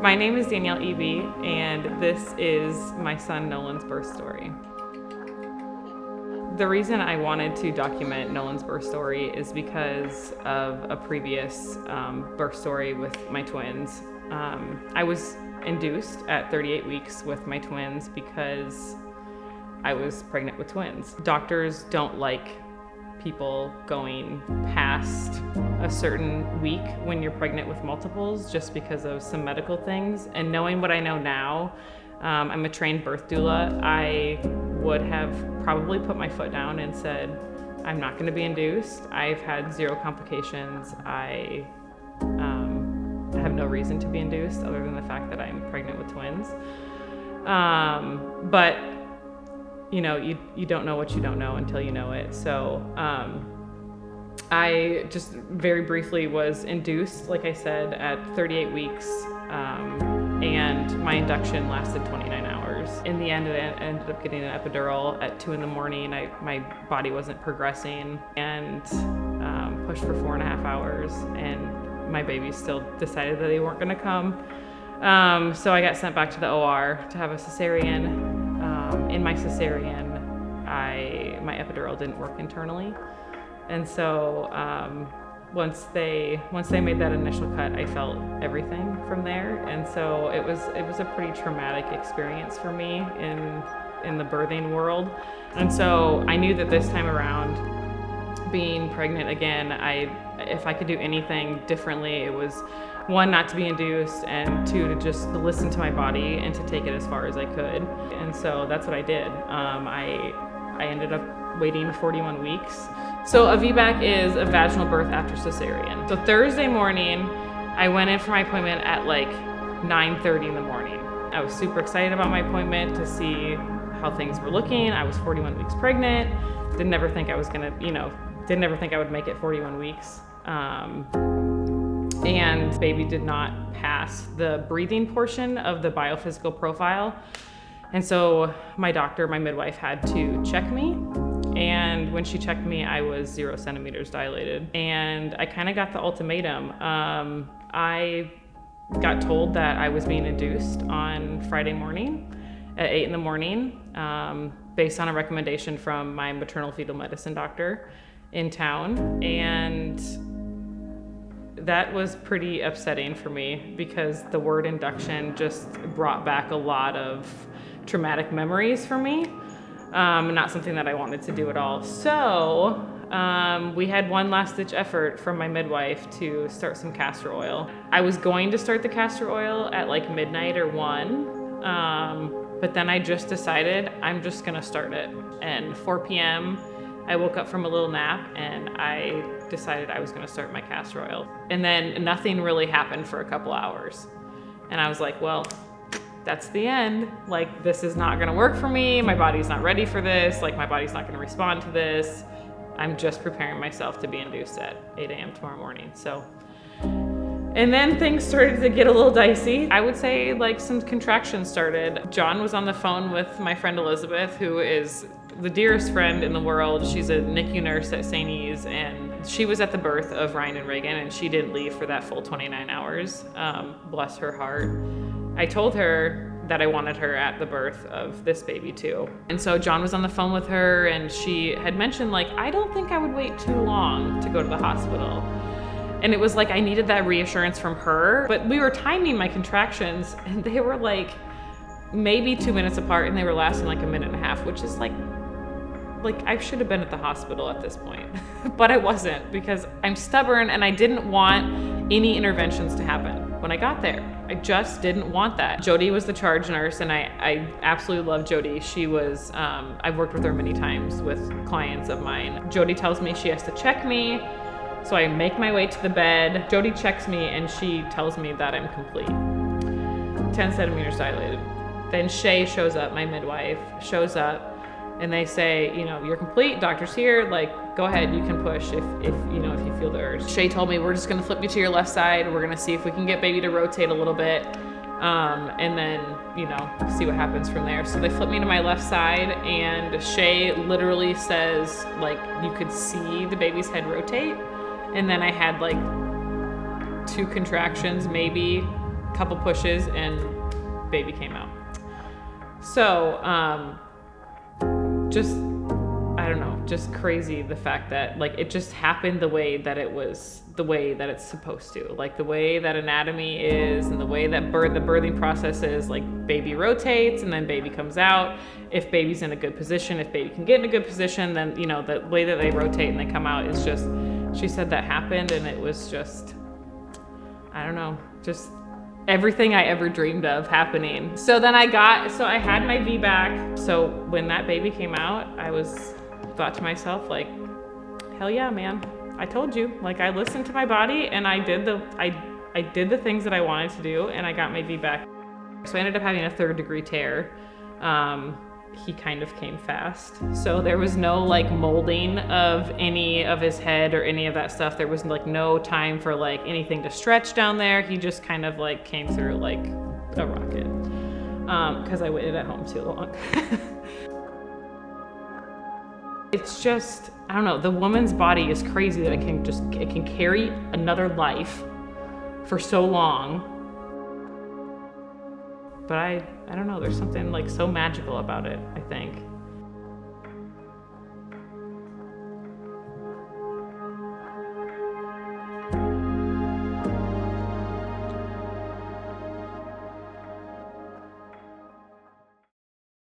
My name is Danielle Eby, and this is my son Nolan's birth story. The reason I wanted to document Nolan's birth story is because of a previous birth story with my twins. I was induced at 38 weeks with my twins because I was pregnant with twins. Doctors don't like people going past a certain week when you're pregnant with multiples just because of some medical things. And knowing what I know now, I'm a trained birth doula, I would have probably put my foot down and said, I'm not going to be induced. I've had 0 complications. I have no reason to be induced other than the fact that I'm pregnant with twins. But you know, you don't know what you don't know until you know it. So I just very briefly was induced, like I said, at 38 weeks, and my induction lasted 29 hours. In the end, I ended up getting an epidural at 2 a.m. My body wasn't progressing, and pushed for 4.5 hours, and my babies still decided that they weren't gonna come. So I got sent back to the OR to have a cesarean. In my cesarean, my epidural didn't work internally, and so once they made that initial cut, I felt everything from there, and so it was a pretty traumatic experience for me in the birthing world, and so I knew that this time around, being pregnant again, if I could do anything differently, it was 1, not to be induced, and 2, to just listen to my body and to take it as far as I could. And so that's what I did. I ended up waiting 41 weeks. So a VBAC is a vaginal birth after cesarean. So Thursday morning, I went in for my appointment at like 9:30 in the morning. I was super excited about my appointment to see how things were looking. I was 41 weeks pregnant. Didn't ever think I would make it 41 weeks. And baby did not pass the breathing portion of the biophysical profile. And so my midwife had to check me. And when she checked me, I was 0 centimeters dilated. And I kind of got the ultimatum. I got told that I was being induced on Friday morning at 8 a.m, based on a recommendation from my maternal fetal medicine doctor in town. And that was pretty upsetting for me because the word induction just brought back a lot of traumatic memories for me. Not something that I wanted to do at all. So we had one last ditch effort from my midwife to start some castor oil. I was going to start the castor oil at like midnight or 1, but then I just decided I'm just gonna start it. And 4 p.m. I woke up from a little nap and I decided I was gonna start my castor oil. And then nothing really happened for a couple hours. And I was like, well, that's the end. Like, this is not gonna work for me. My body's not ready for this. Like, my body's not gonna respond to this. I'm just preparing myself to be induced at 8 a.m. tomorrow morning. So, and then things started to get a little dicey. I would say like some contractions started. John was on the phone with my friend Elizabeth, who is the dearest friend in the world. She's a NICU nurse at St. E's, and she was at the birth of Ryan and Reagan, and she didn't leave for that full 29 hours. Bless her heart. I told her that I wanted her at the birth of this baby too. And so John was on the phone with her, and she had mentioned like, I don't think I would wait too long to go to the hospital. And it was like, I needed that reassurance from her, but we were timing my contractions and they were like maybe 2 minutes apart, and they were lasting like 1.5 minutes, which is like I should have been at the hospital at this point, but I wasn't because I'm stubborn and I didn't want any interventions to happen when I got there. I just didn't want that. Jody was the charge nurse, and I absolutely love Jody. She was, I've worked with her many times with clients of mine. Jody tells me she has to check me, so I make my way to the bed. Jody checks me and she tells me that I'm complete. 10 centimeters dilated. Then Shay shows up, my midwife, shows up, and they say, you know, you're complete, doctor's here, like, go ahead, you can push if you feel the urge. Shay told me, we're just gonna flip you to your left side, we're gonna see if we can get baby to rotate a little bit, and then, see what happens from there. So they flip me to my left side, and Shay literally says, like, you could see the baby's head rotate, and then I had like 2 contractions maybe couple pushes and baby came out. So just, I don't know, just crazy the fact that like it just happened the way that it's supposed to, like the way that anatomy is and the way that the birthing process is. Like baby rotates and then baby comes out. If baby's in a good position, if baby can get in a good position, then you know the way that they rotate and they come out is just, she said that happened and it was just, I don't know, just everything I ever dreamed of happening. So then I had my VBAC. So when that baby came out, thought to myself like, hell yeah, man. I told you, like I listened to my body and I did the things that I wanted to do and I got my VBAC. So I ended up having a 3rd-degree tear. He kind of came fast. So there was no like molding of any of his head or any of that stuff. There was like no time for like anything to stretch down there. He just kind of like came through like a rocket. Because I waited at home too long. It's just, I don't know, the woman's body is crazy that it can carry another life for so long. But I don't know, there's something like so magical about it, I think.